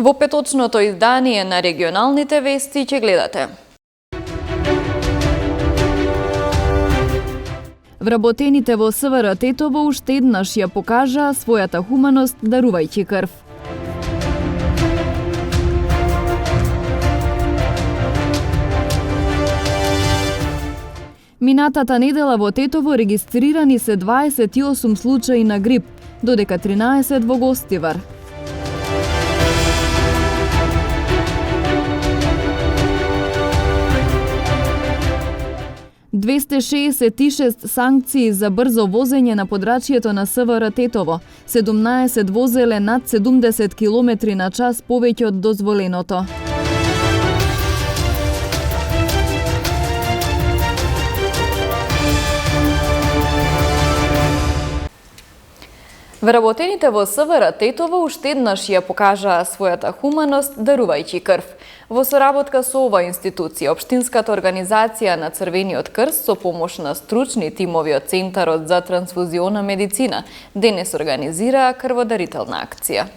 Во петочното издание на регионалните вести ќе гледате. Вработените во СВР Тетово уште еднаш ја покажаа својата хуманост дарувајќи крв. Минатата недела во Тетово регистрирани се 28 случаи на грип, додека 13 во Гостивар. ...266 санкции за брзо возење на подрачјето на СВР Тетово. 17 возеле над 70 км на час повеќе од дозволеното. Вработените во СВР Тетово уште еднаш ја покажаа својата хуманост дарувајќи крв. Во соработка со ова институција, Општинската организација на Црвениот крст со помош на стручни тимови од Центарот за трансфузиона медицина денес организираа крводарителна акција.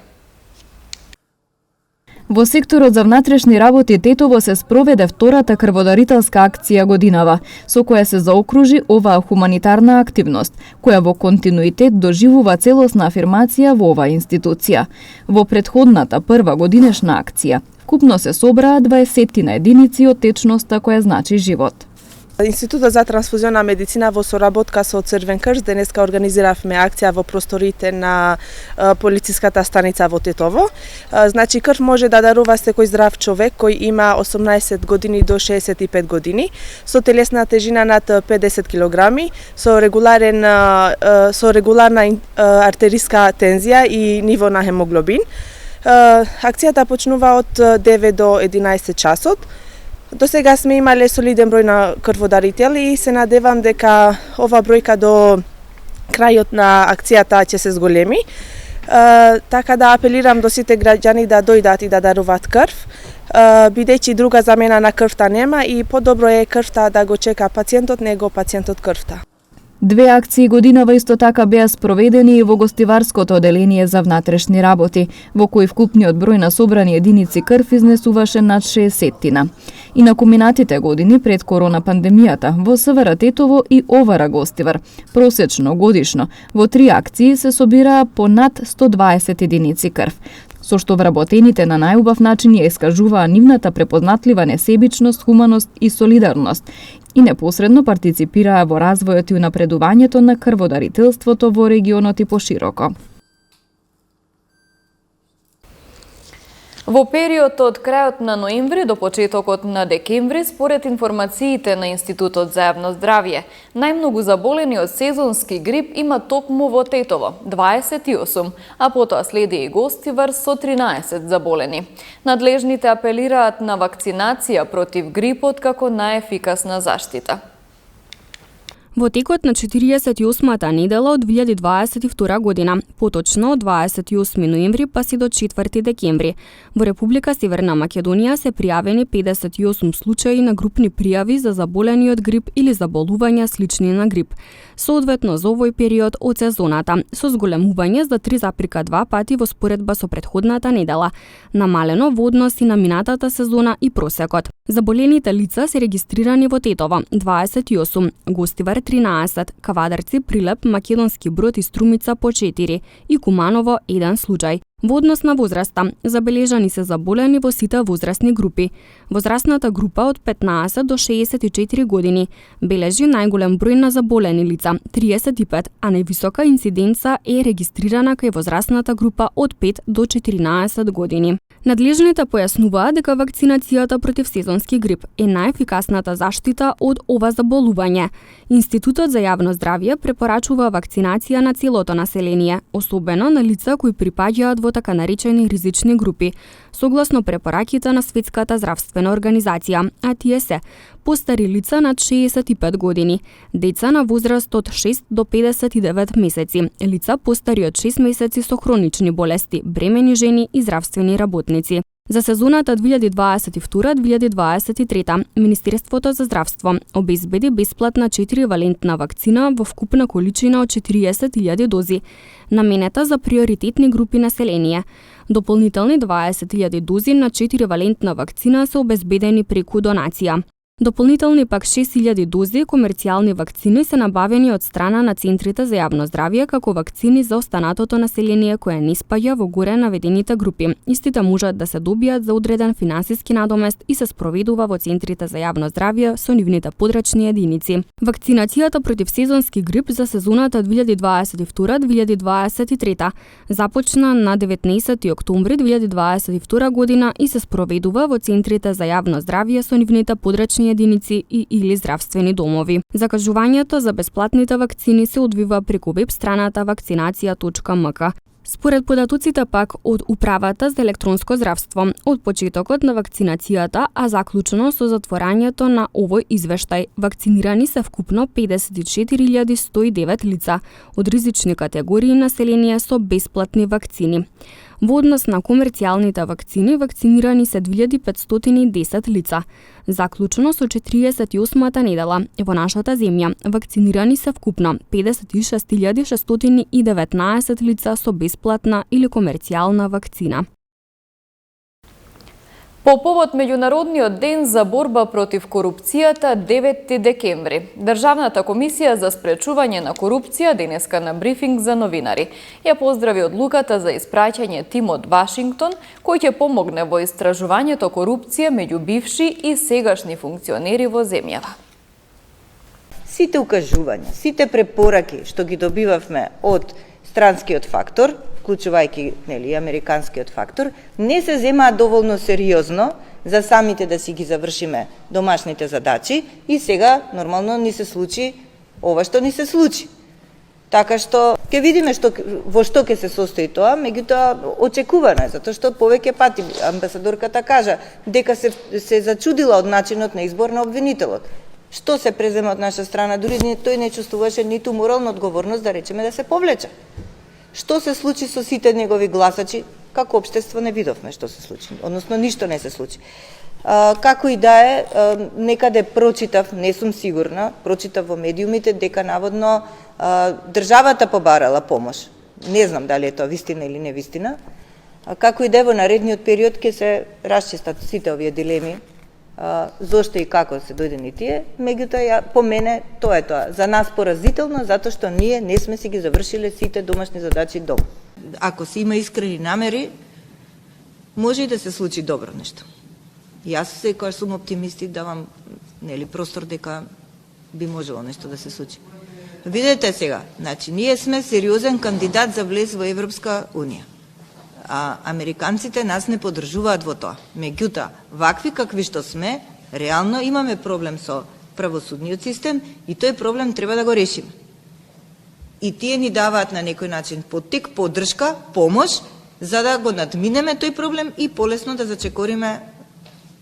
Во секторот за внатрешни работи Тетово се спроведе втората крводарителска акција годинава, со која се заокружи оваа хуманитарна активност, која во континуитет доживува целосна афирмација во оваа институција. Во претходната прва годинешна акција, вкупно се собраа 20 единици од течноста која значи живот. Институтот за трансфузиона медицина во соработка со Црвен крст денеска организиравме акција во просторите на полициската станица во Тетово. Значи крв може да дарува секој здрав човек кој има 18 години до 65 години, со телесна тежина над 50 кг, со регуларна артериска тензија и ниво на хемоглобин. Акцијата почнува од 9 до 11 часот. До сега сме имале солиден број на крводарители и се надевам дека ова бројка до крајот на акцијата ќе се зголеми. Така да апелирам до сите граѓани да дојдат и да даруваат крв, бидејќи друга замена на крвта нема и подобро е крвта да го чека пациентот, него пациентот крвта. Две акции годинава исто така беа спроведени и во Гостиварското оделение за внатрешни работи, во кој вкупниот број на собрани единици крв изнесуваше над 60-тина. И на куминатите години пред корона пандемијата во СВР Тетово и ОВР Гостивар, просечно годишно во 3 акции се собираа по над 120 единици крв, со што вработените на најубав начин ја искажуваа нивната препознатлива несебичност, хуманост и солидарност и непосредно партиципираа во развојот и унапредувањето на крводарителството во регионот и пошироко. Во период од крајот на ноември до почетокот на декември, според информациите на Институтот за јавно здравје, најмногу заболени од сезонски грип има токму во Тетово – 28, а потоа следи и Гостивар со 13 заболени. Надлежните апелираат на вакцинација против грипот како најефикасна заштита. Во текот на 48-та недела од 2022 година, поточно од 28 ноември па си до 4 декември, во Република Северна Македонија се пријавени 58 случаи на групни пријави за заболени од грип или заболувања слични на грип, соодветно за овој период од сезоната, со зголемување за 3,2 пати во споредба со претходната недела, намалено во однос и на минатата сезона и просекот. Заболените лица се регистрирани во Тетово 28, Гостивар 13, Кавадарци, Прилеп, Македонски Брод и Струмица по 4 и Куманово 1 случај. Во однос на возраста, забележани се заболени во сите возрастни групи. Возрастната група од 15 до 64 години бележи најголем број на заболени лица, 35, а највисока инциденца е регистрирана кај возрастната група од 5 до 14 години. Надлежните појаснуваат дека вакцинацијата против сезонски грип е најефикасната заштита од ова заболување. Институтот за јавно здравје препорачува вакцинација на целото население, особено на лица кои припаѓаат во така наречени ризични групи, согласно препораките на Светската здравствена организација, а тие се постари лица над 65 години, деца на возраст од 6 до 59 месеци, лица постари од 6 месеци со хронични болести, бремени жени и здравствени работници. За сезоната 2022-2023 Министерството за здравство обезбеди бесплатна 4-валентна вакцина во вкупна количина од 40.000 дози, наменета за приоритетни групи население. Дополнителни 20.000 дози на 4-валентна вакцина се обезбедени преку донација. Дополнителни пак 6.000 дози комерцијални вакцини се набавени од страна на центрите за јавно здравје како вакцини за останатото население кое не спаѓа во горе наведените групи. Истите можат да се добијат за одреден финансиски надомест и се спроведува во центрите за јавно здравје со нивните подрачни единици. Вакцинацијата против сезонски грип за сезоната 2022-2023 започна на 19 октомври 2022 година и се спроведува во центрите за јавно здравје со нивните подрачни единици и или здравствени домови. Закажувањето за бесплатните вакцини се одвива преку веб страната vakcinacija.mk. Според податоците пак од Управата за електронско здравство, од почетокот на вакцинацијата, а заклучено со затворањето на овој извештај, вакцинирани се вкупно 54.109 лица од ризични категории население со бесплатни вакцини. Во однос на комерцијалните вакцини, вакцинирани се 2510 лица. Заклучено со 48-та недела во нашата земја, вакцинирани се вкупно 56.619 лица со бесплатна или комерцијална вакцина. По повод Меѓународниот ден за борба против корупцијата 9 декември, Државната комисија за спречување на корупција денеска на брифинг за новинари ја поздрави одлуката за испраќање тим од Вашингтон кој ќе помогне во истражувањето корупција меѓу бивши и сегашни функционери во земјава. Сите укажувања, сите препораки што ги добивавме од странскиот фактор, вклучувајќи американскиот фактор, не се земаат доволно сериозно за самите да си ги завршиме домашните задачи и сега нормално ни се случи ова што ни се случи. Така што ќе видиме во што ќе се состои тоа, меѓутоа очекувано е, затоа што повеќе пати амбасадорката кажа дека се зачудила од начинот на избор на обвинителот. Што се презема од наша страна, дури тој не чувствуваше ниту морална одговорност да речеме да се повлече. Што се случи со сите негови гласачи? Како општество не видовме што се случи, односно ништо не се случи. Како и да е, некаде прочитав, не сум сигурна, прочитав во медиумите дека наводно државата побарала помош. Не знам дали е тоа вистина или не вистина. Како и да е, во наредниот период ќе се расчистат сите овие дилеми, зошто и како се дојдени тие, меѓутоа по мене тоа е тоа. За нас поразително, затоа што ние не сме си ги завршиле сите домашни задачи дома. Ако се има искрени намери, може и да се случи добро нешто. Јас секогаш сум оптимист и давам простор дека би можело нешто да се случи. Видете сега, значи ние сме сериозен кандидат за влез во Европска унија. А американците нас не поддржуваат во тоа. Меѓутоа, вакви какви што сме, реално имаме проблем со правосудниот систем и тој проблем треба да го решиме. И тие ни даваат на некој начин поттик, поддршка, помош, за да го надминеме тој проблем и полесно да зачекориме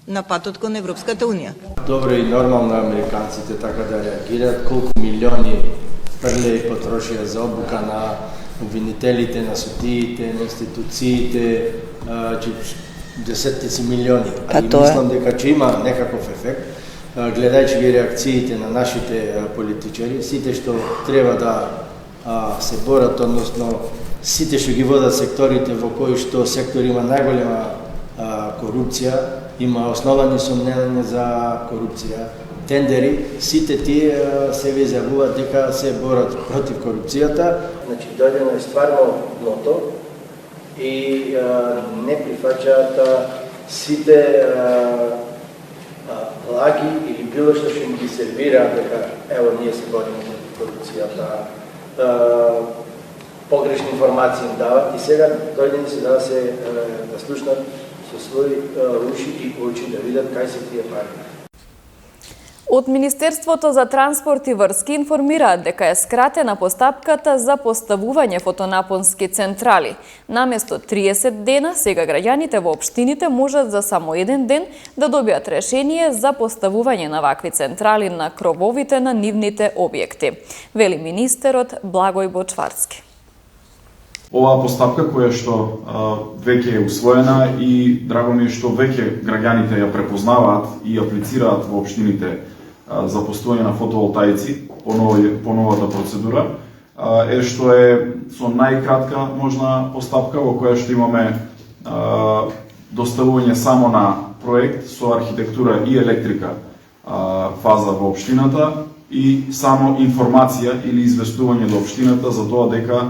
на патот кон Европската унија. Добро и нормално американците така да реагираат, колку милиони фрле потрошија за обука на обвинителите, на судиите, на институциите, десеттици милиони. И мислам дека ќе има некаков ефект, гледајќи ги реакциите на нашите политичари, сите што треба да се борат, односно сите што ги водат секторите во кои што сектор има најголема корупција, има основани сомнења за корупција, тендери, сите тие се изјавуваат дека се борат против корупцијата. Значи, дојдено е стварно дното и не прифаќаат сите лаги или било што им ги сервираат дека ево ние се бориме против корупцијата, погрешни информации им дават и сега дојдени се да се да слушнат со своји уши и очи да видат кај се тие пари. Од Министерството за транспорт и врски информираат дека е скратена постапката за поставување фотонапонски централи. Наместо 30 дена, сега граѓаните во општините можат за само еден ден да добијат решение за поставување на вакви централи на крововите на нивните објекти, вели министерот Благој Бочварски. Оваа постапка која што веќе е усвоена и драго ми е што веќе граѓаните ја препознаваат и аплицираат во општините за поставување на фотоволтаици по новата процедура, е што е со најкратка можна постапка во која што имаме доставување само на проект со архитектура и електрика фаза во општината и само информација или известување до општината за тоа дека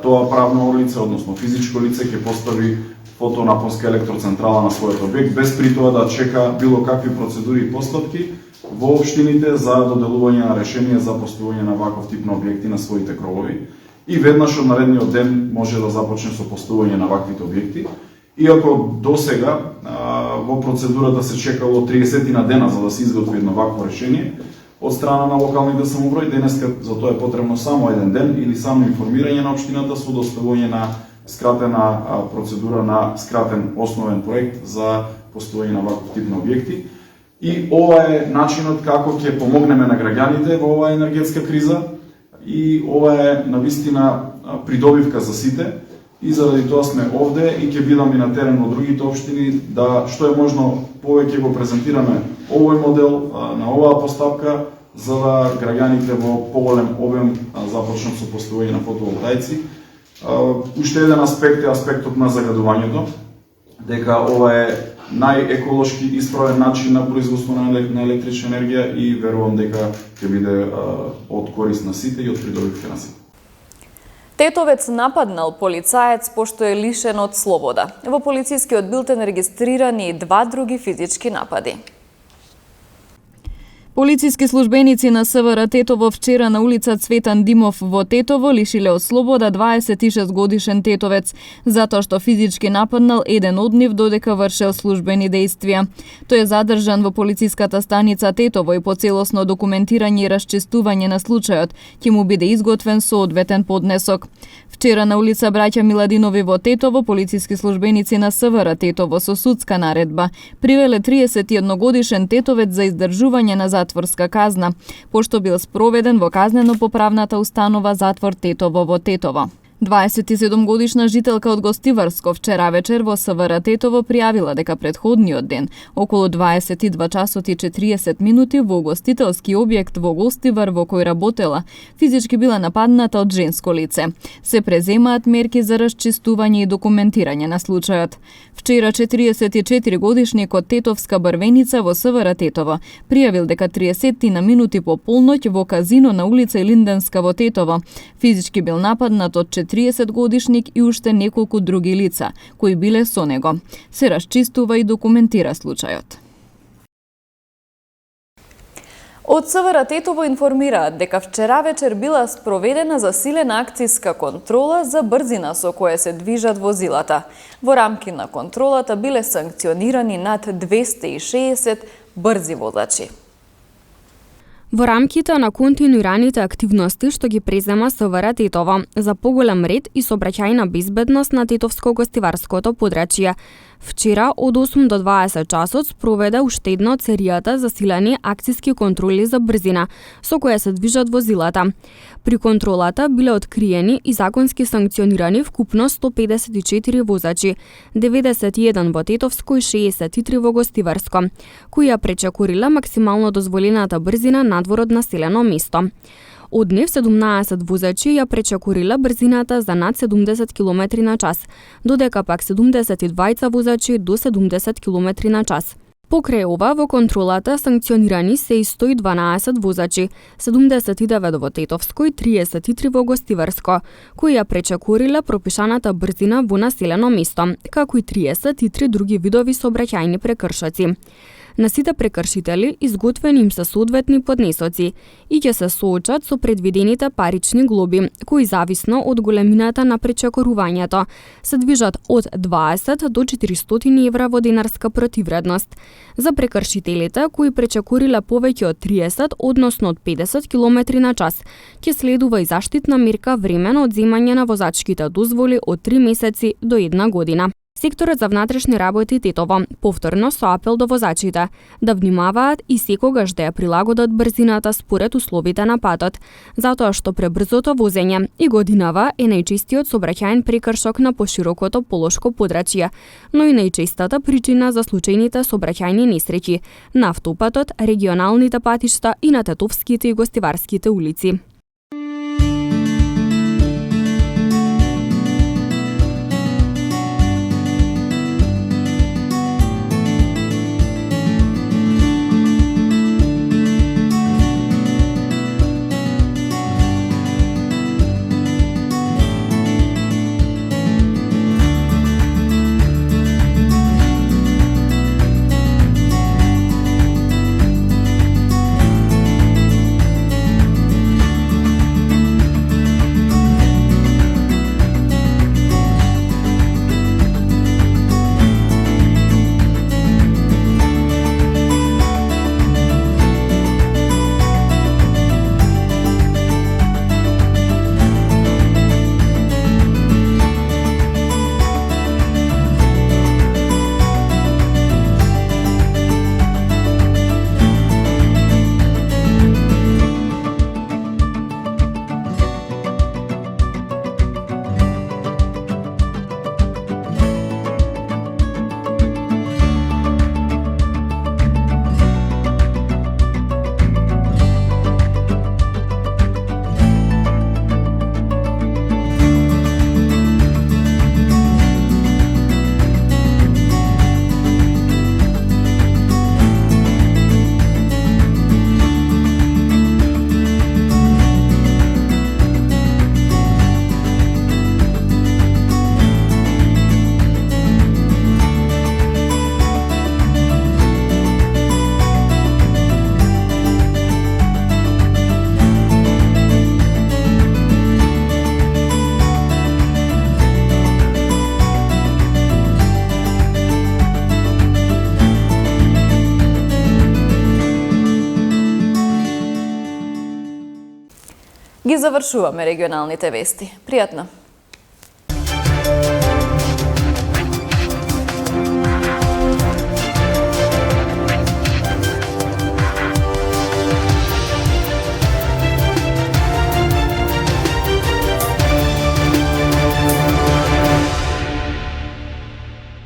тоа правно лице, односно физичко лице, ќе постави фотонапонска електроцентрала на својот објект, без при тоа да чека било какви процедури и постапки во општините за доделување на решение за поставување на ваков тип на објекти на своите кровови. И веднаш од наредниот ден може да започне со поставување на ваквите објекти. Иако до сега во процедурата се чекало 30 на дена за да се изготви едно вакво решение од страна на локалните самоуправи, денеска за тоа е потребно само еден ден или само информирање на општината со доставување на скратена процедура на скратен основен проект за поставување на ваков тип на објекти. И ова е начинот како ќе помогнеме на граѓаните во оваа енергетска криза и ова е навистина придобивка за сите. И заради тоа сме овде и ќе бидаме на терен во другите општини да што е можно повеќе го презентираме овој модел на оваа постапка за да граѓаните во поголем обем започнат со поставување на фотоволтаици. Уште еден аспект е аспектот на загадувањето, дека ова е најеколошки исправен начин на производство на електрична енергија и верувам дека ќе биде од корист на сите и од придобивка на сите. Тетовец нападнал полицаец пошто е лишен од слобода. Во полицискиот билтен регистрирани и 2 други физички напади. Полициски службеници на СВР Тетово вчера на улица Цветан Димов во Тетово лишиле од слобода 26 годишен тетовец, затоа што физички нападнал еден од нив додека вршел службени дејствија. Тој е задржан во полициската станица Тетово и по целосно документирање и расчистување на случајот ќе му биде изготвен соодветен поднесок. Вчера на улица Браќа Миладинови во Тетово полициски службеници на СВР Тетово со судска наредба привеле 31 годишен тетовец за издржување на затворска казна, пошто бил спроведен во казнено-поправната установа Затвор Тетово во Тетово. 27-годишна жителка од Гостиварско вчера вечер во СВР Тетово пријавила дека претходниот ден, околу 22 часот и 40 минути во гостителски објект во Гостивар во кој работела, физички била нападната од женско лице. Се преземаат мерки за расчистување и документирање на случајот. Вчера 44 годишникот Тетовска Брвеница во СВР Тетово пријавил дека 30 на минути по полноќ во казино на улица Илинденска во Тетово физички бил нападнат од 30 годишник и уште неколку други лица, кои биле со него. Се расчистува и документира случајот. Од СВР Тетово информираат дека вчера вечер била спроведена засилена акцијска контрола за брзина со која се движат возилата. Во рамки на контролата биле санкционирани над 260 брзи возачи. Во рамките на континуираните активности што ги презема СВР Тетово за поголем ред и сообраќајна безбедност на Тетовско-Гостиварското подрачје, вчера од 8 до 20 часот спроведе уште една од серијата засилени акцијски контроли за брзина со која се движат возилата. При контролата биле откриени и законски санкционирани вкупно 154 возачи, 91 во Тетовско и 63 во Гостиварско, кои ја пречекорила максимално дозволената брзина надвор од населено место. Од нив 17 возачи ја пречекорила брзината за над 70 км на час, додека пак 72 возачи до 70 км на час. Покрај ова, во контролата санкционирани се и 112 возачи, 79 во Тетовско и 33 во Гостиварско, кои ја пречекорила пропишаната брзина во населено место, како и 33 други видови сообраќајни прекршоци. На сите прекршители изготвени им се соодветни поднесоци и ќе се соочат со предвидените парични глоби, кои зависно од големината на пречекорувањето се движат од 20 до 400 евра во денарска противредност. За прекршителите кои пречекориле повеќе од 30, односно од 50 км на час, ќе следува и заштитна мерка временно одземање на возачките дозволи од 3 месеци до 1 година. Секторот за внатрешни работи Тетово повторно со апел до возачите да внимаваат и секогаш да ја прилагодат брзината според условите на патот, затоа што пребрзото возење и годинава е најчестиот сообраќајен прекршок на поширокото полошко подрачје, но и најчестата причина за случајните сообраќајни несреќи на автопатот, регионалните патишта и на Тетовските и Гостиварските улици. Ги завршуваме регионалните вести. Пријатно!